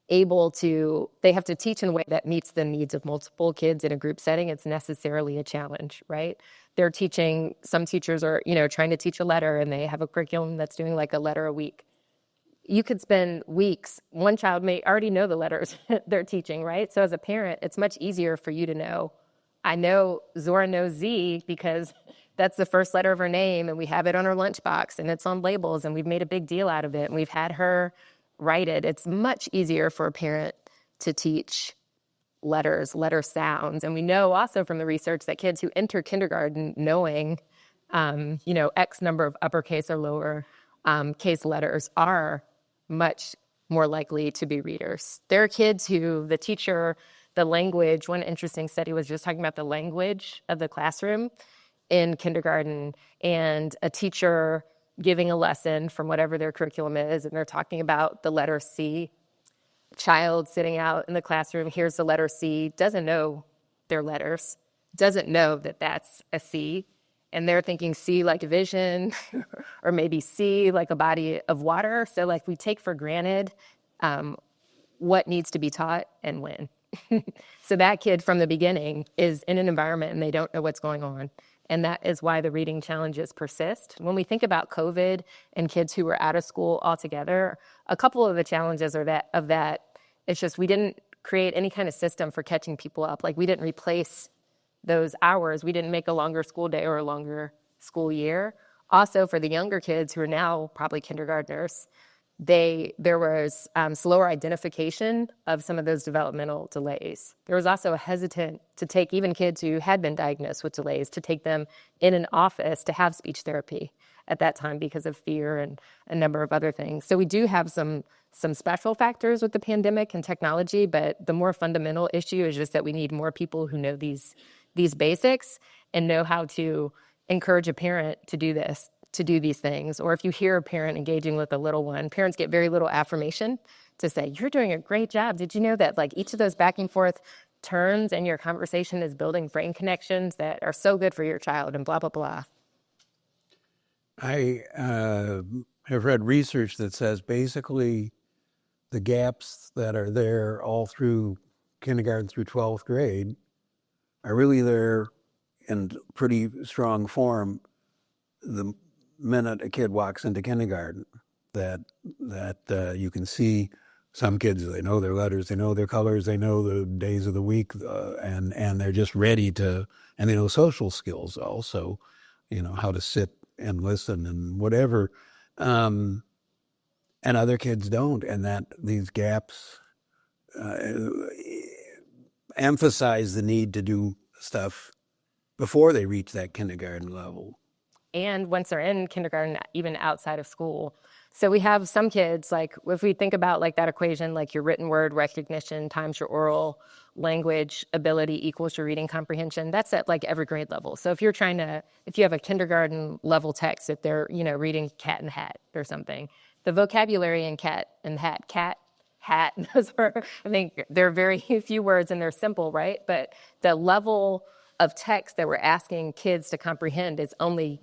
able to, they have to teach in a way that meets the needs of multiple kids in a group setting. It's necessarily a challenge, right? They're teaching, some teachers are, trying to teach a letter and they have a curriculum that's doing like a letter a week. You could spend weeks, one child may already know the letters they're teaching, right? So as a parent, it's much easier for you to know, I know Zora knows Z because that's the first letter of her name and we have it on her lunchbox and it's on labels and we've made a big deal out of it and we've had her write it. It's much easier for a parent to teach letters, letter sounds. And we know also from the research that kids who enter kindergarten knowing, X number of uppercase or lower case letters are much more likely to be readers. There are kids who the language, one interesting study was just talking about the language of the classroom in kindergarten and a teacher giving a lesson from whatever their curriculum is, and they're talking about the letter C. A child sitting out in the classroom hears the letter C, doesn't know their letters, doesn't know that that's a C, and they're thinking C like a vision or maybe C like a body of water. So like we take for granted what needs to be taught and when. So that kid from the beginning is in an environment and they don't know what's going on. And that is why the reading challenges persist. When we think about COVID and kids who were out of school altogether, a couple of the challenges are that it's just we didn't create any kind of system for catching people up. Like we didn't replace those hours. We didn't make a longer school day or a longer school year. Also, for the younger kids who are now probably kindergartners, there was slower identification of some of those developmental delays. There was also a hesitant to take even kids who had been diagnosed with delays to take them in an office to have speech therapy at that time because of fear and a number of other things. So we do have some special factors with the pandemic and technology, but the more fundamental issue is just that we need more people who know these basics and know how to encourage a parent to do this, to do these things. Or if you hear a parent engaging with a little one, parents get very little affirmation to say, you're doing a great job. Did you know that like each of those back and forth turns in your conversation is building brain connections that are so good for your child and blah, blah, blah. I have read research that says basically the gaps that are there all through kindergarten through 12th grade are really there in pretty strong form the minute a kid walks into kindergarten, that you can see some kids, they know their letters, they know their colors, they know the days of the week, and they're just ready to, and they know social skills also, how to sit and listen and whatever. And other kids don't, and that these gaps emphasize the need to do stuff before they reach that kindergarten level. And once they're in kindergarten, even outside of school. So we have some kids, like if we think about like that equation, like your written word recognition times your oral language ability equals your reading comprehension, that's at like every grade level. So if you have a kindergarten level text, if they're, reading cat and hat or something, the vocabulary in cat and hat, those are, I think there are very few words and they're simple, right? But the level of text that we're asking kids to comprehend is only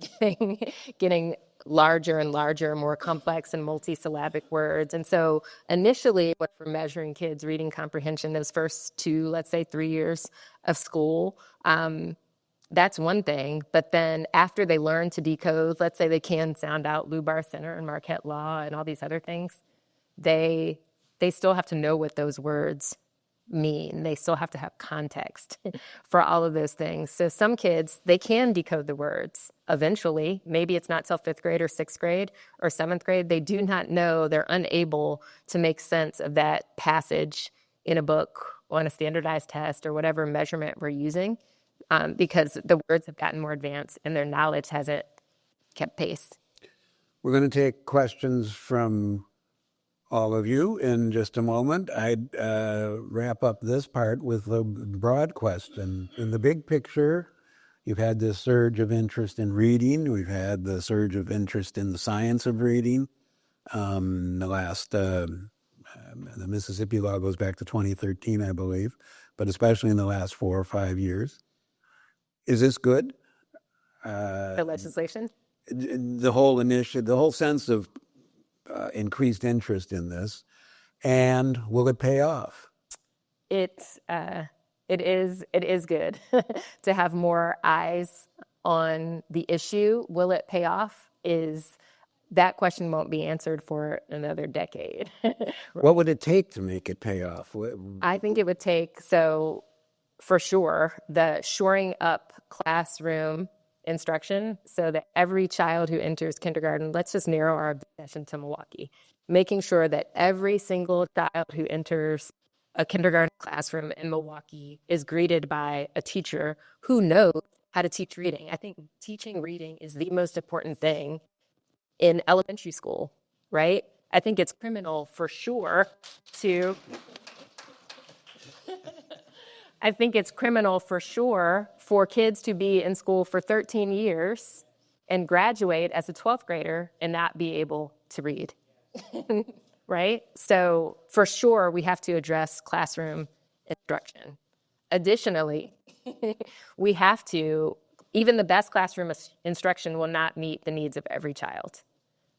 getting larger and larger, more complex and multisyllabic words. And so initially, when we're measuring kids' reading comprehension, those first 2, let's say 3 years of school, that's one thing. But then after they learn to decode, let's say they can sound out Lubar Center and Marquette Law and all these other things, they still have to know what those words mean. They still have to have context for all of those things. So some kids, they can decode the words eventually. Maybe it's not till 5th grade or 6th grade or 7th grade. They do not know. They're unable to make sense of that passage in a book on a standardized test or whatever measurement we're using because the words have gotten more advanced and their knowledge hasn't kept pace. We're going to take questions from all of you in just a moment. I'd wrap up this part with a broad question. In the big picture, you've had this surge of interest in reading. We've had the surge of interest in the science of reading. The Mississippi law goes back to 2013, I believe, but especially in the last 4 or 5 years. Is this good? The legislation? The whole initiative, the whole sense of increased interest in this, and will it pay off? It is good to have more eyes on the issue. Will it pay off? That question won't be answered for another decade. What would it take to make it pay off? I think it would take, for sure, the shoring up classroom instruction so that every child who enters kindergarten, let's just narrow our obsession to Milwaukee, making sure that every single child who enters a kindergarten classroom in Milwaukee is greeted by a teacher who knows how to teach reading. I think teaching reading is the most important thing in elementary school, right? I think it's criminal for sure to I think it's criminal for sure for kids to be in school for 13 years and graduate as a 12th grader and not be able to read, right? So for sure, we have to address classroom instruction. Additionally, we have to, even the best classroom instruction will not meet the needs of every child.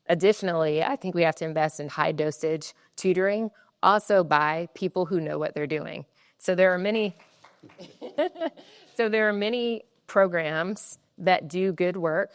Additionally, I think we have to invest in high dosage tutoring, also by people who know what they're doing. So there are many programs that do good work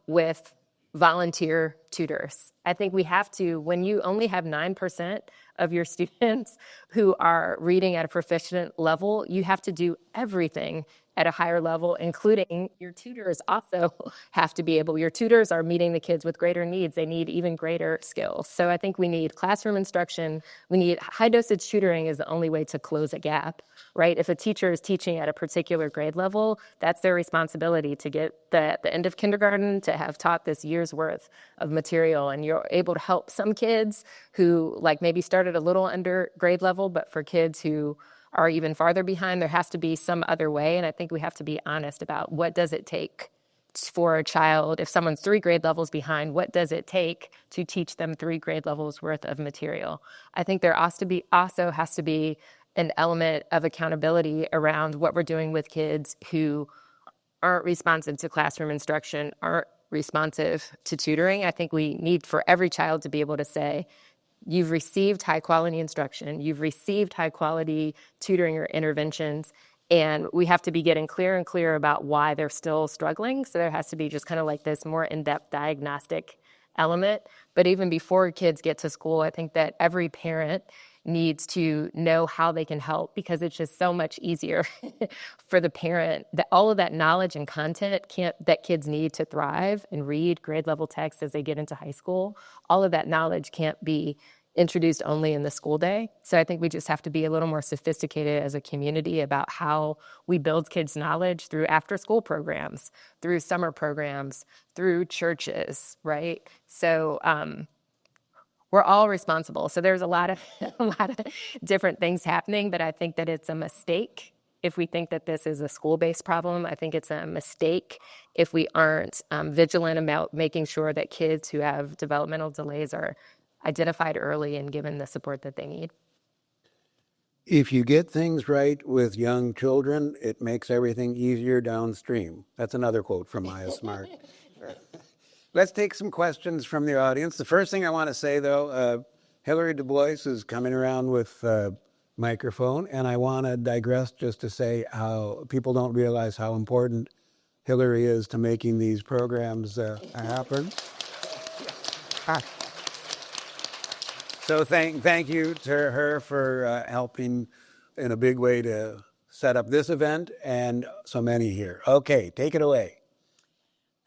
with volunteer tutors. I think we have to, when you only have 9% of your students who are reading at a proficient level, you have to do everything at a higher level, including your tutors also have to be able, your tutors are meeting the kids with greater needs. They need even greater skills. So I think we need classroom instruction. We need high dosage tutoring is the only way to close a gap, right? If a teacher is teaching at a particular grade level, that's their responsibility to get the end of kindergarten to have taught this year's worth of material. And you're able to help some kids who like maybe started a little under grade level, but for kids who are even farther behind, there has to be some other way. And I think we have to be honest about what does it take for a child, if someone's 3 grade levels behind, what does it take to teach them 3 grade levels worth of material? I think there also has to be an element of accountability around what we're doing with kids who aren't responsive to classroom instruction, aren't responsive to tutoring. I think we need for every child to be able to say, you've received high quality instruction, you've received high quality tutoring or interventions, and we have to be getting clearer and clearer about why they're still struggling. So there has to be just kind of like this more in-depth diagnostic element. But even before kids get to school, I think that every parent needs to know how they can help, because it's just so much easier for the parent that all of that knowledge and content that kids need to thrive and read grade level text as they get into high school, all of that knowledge can't be introduced only in the school day. So I think we just have to be a little more sophisticated as a community about how we build kids' knowledge through after-school programs, through summer programs, through churches, right? So we're all responsible. So there's a lot of a lot of different things happening, but I think that it's a mistake if we think that this is a school-based problem. I think it's a mistake if we aren't vigilant about making sure that kids who have developmental delays are identified early and given the support that they need. If you get things right with young children, it makes everything easier downstream. That's another quote from Maya Smart. Let's take some questions from the audience. The first thing I want to say, though, Hillary Du Bois is coming around with a microphone, and I want to digress just to say how people don't realize how important Hillary is to making these programs happen. So thank you to her for helping in a big way to set up this event and so many here. Okay, take it away.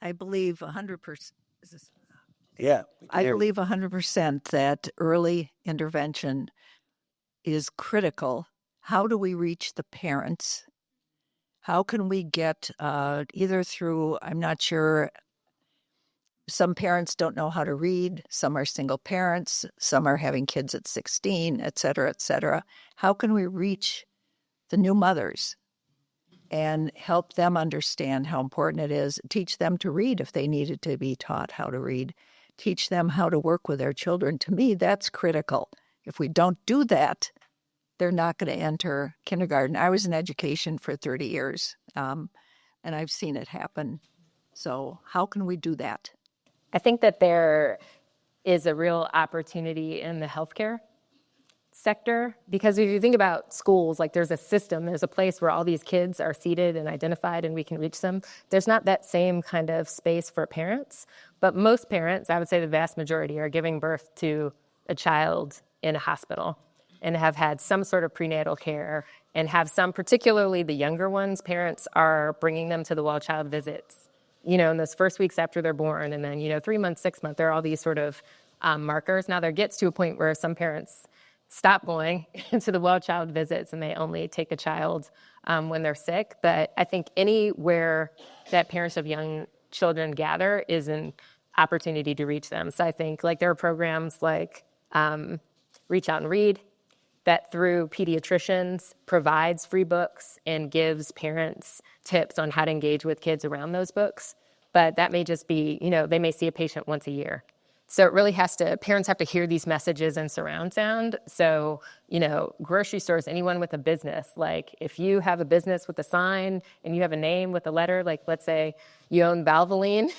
I believe 100%. Yeah. I believe 100% that early intervention is critical. How do we reach the parents? How can we get either through, I'm not sure, some parents don't know how to read, some are single parents, some are having kids at 16, et cetera, et cetera. How can we reach the new mothers and help them understand how important it is, teach them to read if they needed to be taught how to read, teach them how to work with their children? To me, that's critical. If we don't do that, they're not going to enter kindergarten. I was in education for 30 years, and I've seen it happen. So how can we do that? I think that there is a real opportunity in the healthcare sector, because if you think about schools, like there's a system, there's a place where all these kids are seated and identified and we can reach them. There's not that same kind of space for parents, but most parents, I would say the vast majority, are giving birth to a child in a hospital and have had some sort of prenatal care and have some, particularly the younger ones, parents are bringing them to the well-child visits, in those first weeks after they're born. And then, 3 months, 6 months, there are all these sort of markers. Now there gets to a point where some parents stop going to the well-child visits and they only take a child when they're sick. But I think anywhere that parents of young children gather is an opportunity to reach them. So I think there are programs like Reach Out and Read that through pediatricians provides free books and gives parents tips on how to engage with kids around those books. But that may just be, they may see a patient once a year. So it really parents have to hear these messages in surround sound. So, grocery stores, anyone with a business, if you have a business with a sign and you have a name with a letter, let's say you own Valvoline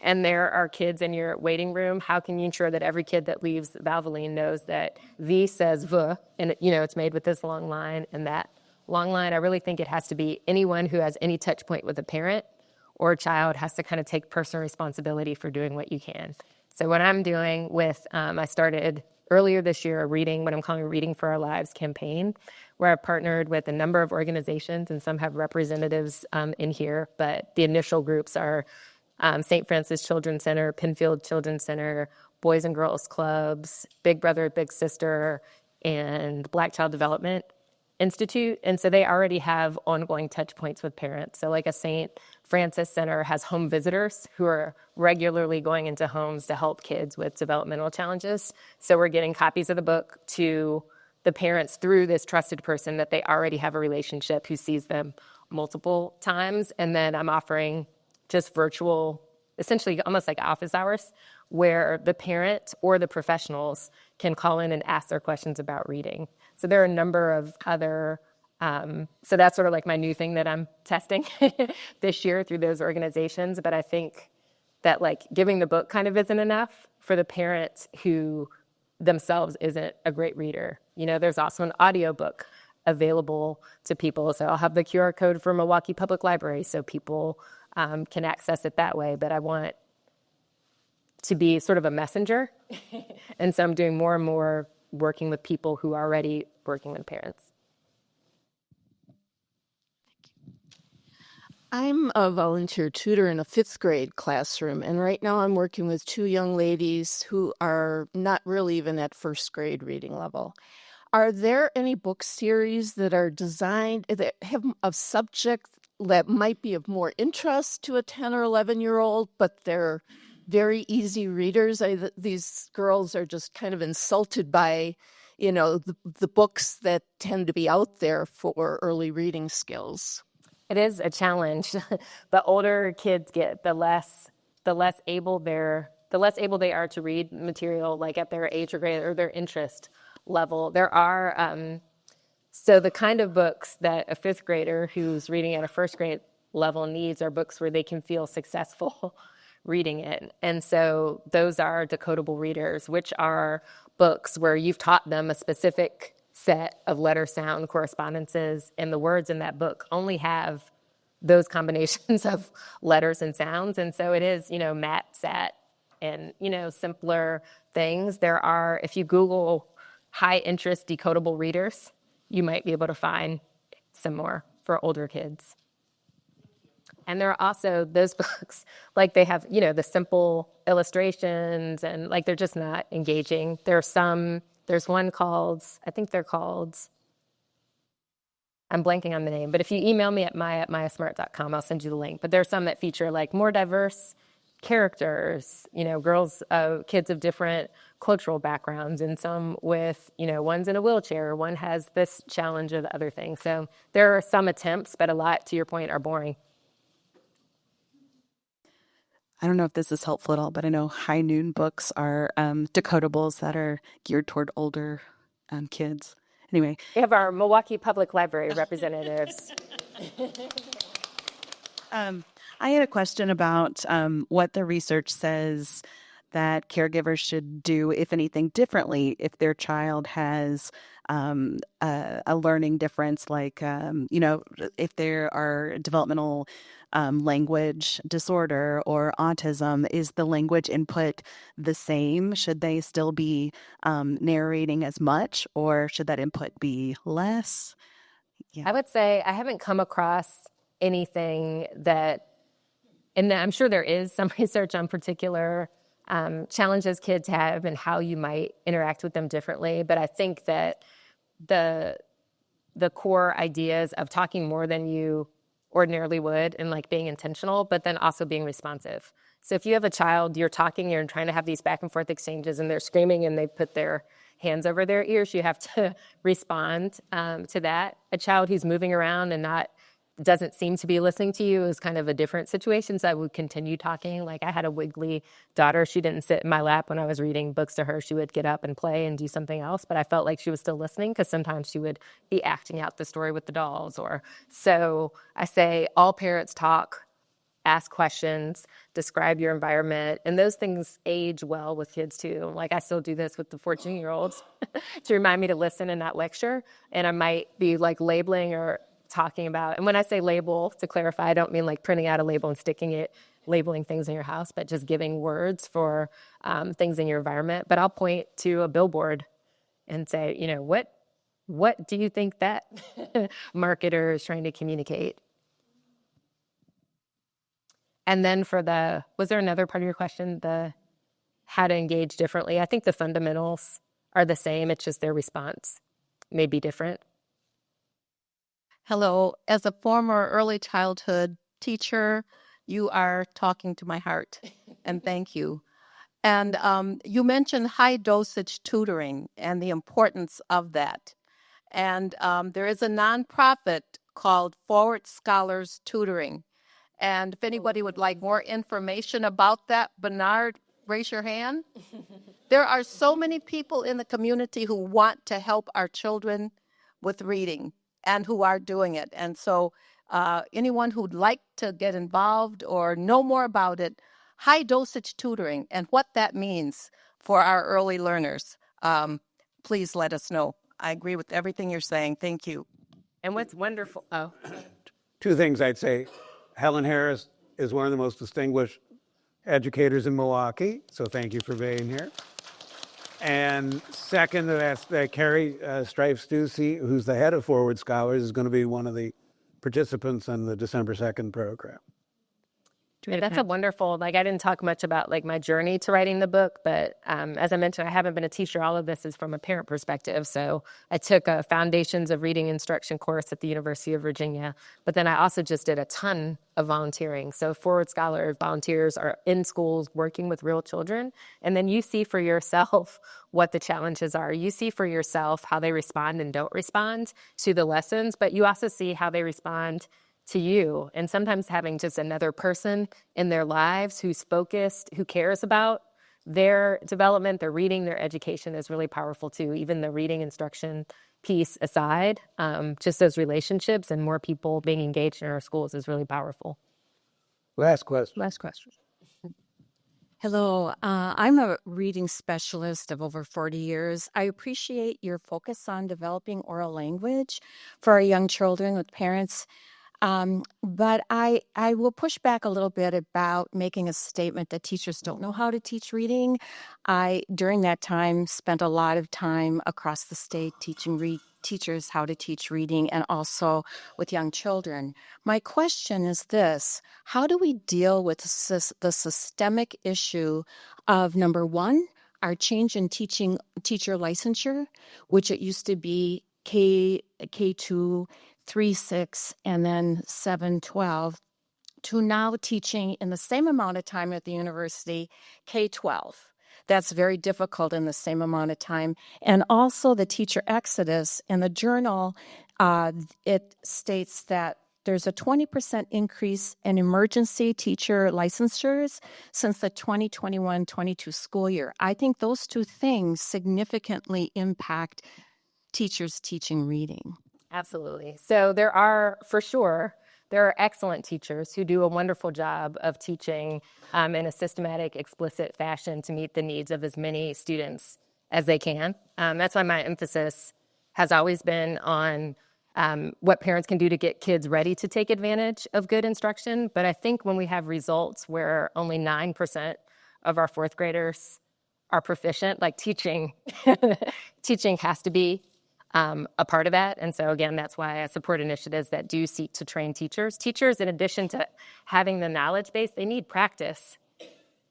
and there are kids in your waiting room, how can you ensure that every kid that leaves Valvoline knows that V says V and, it's made with this long line and that long line? I really think it has to be anyone who has any touch point with a parent or a child has to kind of take personal responsibility for doing what you can. So what I'm doing I started earlier this year what I'm calling a Reading for Our Lives campaign, where I've partnered with a number of organizations, and some have representatives in here, but the initial groups are St. Francis Children's Center, Penfield Children's Center, Boys and Girls Clubs, Big Brother, Big Sister, and Black Child Development Institute. And so they already have ongoing touch points with parents. So a St. Francis Center has home visitors who are regularly going into homes to help kids with developmental challenges. So we're getting copies of the book to the parents through this trusted person that they already have a relationship who sees them multiple times. And then I'm offering just virtual, essentially almost like office hours, where the parent or the professionals can call in and ask their questions about reading. So there are a number of other, so that's sort of my new thing that I'm testing this year through those organizations. But I think that giving the book kind of isn't enough for the parent who themselves isn't a great reader. There's also an audiobook available to people. So I'll have the QR code for Milwaukee Public Library so people can access it that way. But I want to be sort of a messenger. And so I'm doing more and more working with people who are already working with parents. I'm a volunteer tutor in a fifth grade classroom, and right now I'm working with two young ladies who are not really even at first grade reading level. Are there any book series that are designed that have a subject that might be of more interest to a 10 or 11-year-old, but they're very easy readers? These girls are just kind of insulted by, the books that tend to be out there for early reading skills. It is a challenge. The older kids get, the less able they are to read material like at their age or grade or their interest level. There are so the kind of books that a fifth grader who's reading at a first grade level needs are books where they can feel successful reading it. And so those are decodable readers, which are books where you've taught them a specific set of letter sound correspondences, and the words in that book only have those combinations of letters and sounds. And so it is, MAT, SAT, and, simpler things. There are, if you Google high interest decodable readers, you might be able to find some more for older kids. And there are also those books, like they have, the simple illustrations and like they're just not engaging. There's one called, I'm blanking on the name, but if you email me at maya@mayasmart.com, I'll send you the link. But there's some that feature like more diverse characters, kids of different cultural backgrounds, and some with, one's in a wheelchair, one has this challenge or the other thing. So there are some attempts, but a lot, to your point, are boring. I don't know if this is helpful at all, but I know High Noon books are decodables that are geared toward older kids. Anyway. We have our Milwaukee Public Library representatives. I had a question about what the research says that caregivers should do, if anything, differently if their child has a learning difference, like, if there are developmental language disorder or autism. Is the language input the same? Should they still be narrating as much, or should that input be less? Yeah. I would say I haven't come across anything that, and I'm sure there is some research on particular challenges kids have and how you might interact with them differently. But I think that the core ideas of talking more than you ordinarily would and like being intentional, but then also being responsive. So if you have a child, you're talking, you're trying to have these back and forth exchanges and they're screaming and they put their hands over their ears, you have to respond to that. A child who's moving around and doesn't seem to be listening to you is kind of a different situation. So I would continue talking. Like I had a wiggly daughter. She didn't sit in my lap when I was reading books to her. She would get up and play and do something else. But I felt like she was still listening because sometimes she would be acting out the story with the dolls. So I say all parents talk, ask questions, describe your environment. And those things age well with kids too. Like I still do this with the 14-year-olds to remind me to listen and not lecture. And I might be like labeling or talking about, and when I say label, to clarify, I don't mean like printing out a label and sticking it, labeling things in your house, but just giving words for things in your environment. But I'll point to a billboard and say, what do you think that marketer is trying to communicate? And then was there another part of your question, the how to engage differently? I think the fundamentals are the same. It's just their response may be different. Hello, as a former early childhood teacher, you are talking to my heart, and thank you. And you mentioned high dosage tutoring and the importance of that. And there is a nonprofit called Forward Scholars Tutoring. And if anybody would like more information about that, Bernard, raise your hand. There are so many people in the community who want to help our children with reading and who are doing it. And so anyone who'd like to get involved or know more about it, high dosage tutoring and what that means for our early learners, please let us know. I agree with everything you're saying. Thank you. And what's wonderful, Two things I'd say. Helen Harris is one of the most distinguished educators in Milwaukee, so thank you for being here. And second, that's Carrie Strife-Stussy, who's the head of Forward Scholars, is going to be one of the participants in the December 2nd program. That's a wonderful, I didn't talk much about my journey to writing the book, but as I mentioned, I haven't been a teacher. All of this is from a parent perspective. So I took a Foundations of Reading Instruction course at the University of Virginia, but then I also just did a ton of volunteering. So Forward Scholar volunteers are in schools working with real children, and then you see for yourself what the challenges are. You see for yourself how they respond and don't respond to the lessons, but you also see how they respond to you, and sometimes having just another person in their lives who's focused, who cares about their development, their reading, their education is really powerful too. Even the reading instruction piece aside, just those relationships and more people being engaged in our schools is really powerful. Last question. Last question. Hello, I'm a reading specialist of over 40 years. I appreciate your focus on developing oral language for our young children with parents. But I will push back a little bit about making a statement that teachers don't know how to teach reading. I, during that time, spent a lot of time across the state teaching teachers how to teach reading and also with young children. My question is this: how do we deal with the systemic issue of, number one, our change in teacher licensure, which it used to be K2, 3-6, and then 7-12, to now teaching in the same amount of time at the university, K-12. That's very difficult in the same amount of time. And also the teacher exodus. In the journal, it states that there's a 20% increase in emergency teacher licensures since the 2021-22 school year. I think those two things significantly impact teachers teaching reading. Absolutely. So there are excellent teachers who do a wonderful job of teaching in a systematic, explicit fashion to meet the needs of as many students as they can. That's why my emphasis has always been on what parents can do to get kids ready to take advantage of good instruction. But I think when we have results where only 9% of our fourth graders are proficient, teaching has to be a part of that. And so, again, that's why I support initiatives that do seek to train teachers. Teachers, in addition to having the knowledge base, they need practice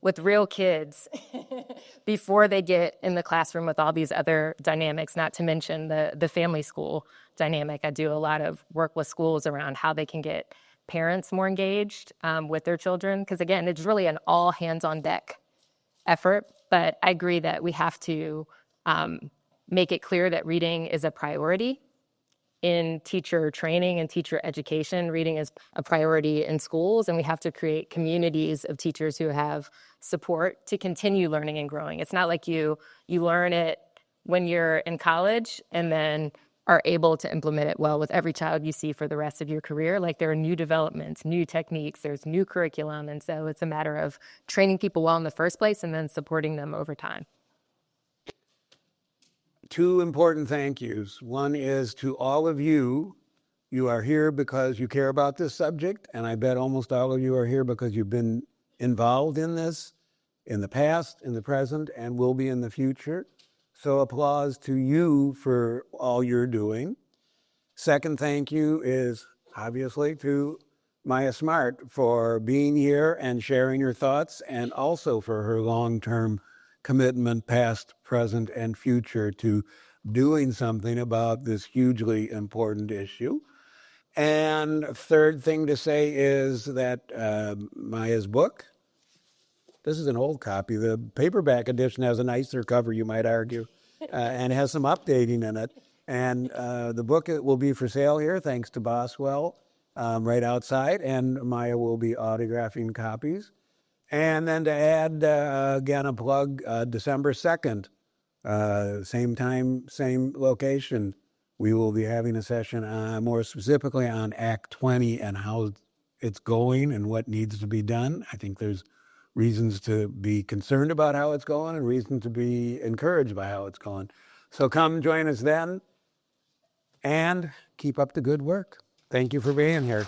with real kids before they get in the classroom with all these other dynamics, not to mention the family school dynamic. I do a lot of work with schools around how they can get parents more engaged with their children, because, again, it's really an all hands on deck effort. But I agree that we have to make it clear that reading is a priority in teacher training and teacher education. Reading is a priority in schools, and we have to create communities of teachers who have support to continue learning and growing. It's not like you learn it when you're in college and then are able to implement it well with every child you see for the rest of your career. There are new developments, new techniques, there's new curriculum, and so it's a matter of training people well in the first place and then supporting them over time. Two important thank yous. One is to all of you. You are here because you care about this subject, and I bet almost all of you are here because you've been involved in this in the past, in the present, and will be in the future. So applause to you for all you're doing. Second thank you is obviously to Maya Smart for being here and sharing your thoughts, and also for her long-term commitment, past, present, and future, to doing something about this hugely important issue. And third thing to say is that Maya's book, this is an old copy. The paperback edition has a nicer cover, you might argue, and has some updating in it. And the book will be for sale here, thanks to Boswell, right outside, and Maya will be autographing copies. And then to add, again, a plug, December 2nd, same time, same location, we will be having a session more specifically on Act 20 and how it's going and what needs to be done. I think there's reasons to be concerned about how it's going and reasons to be encouraged by how it's going. So come join us then and keep up the good work. Thank you for being here.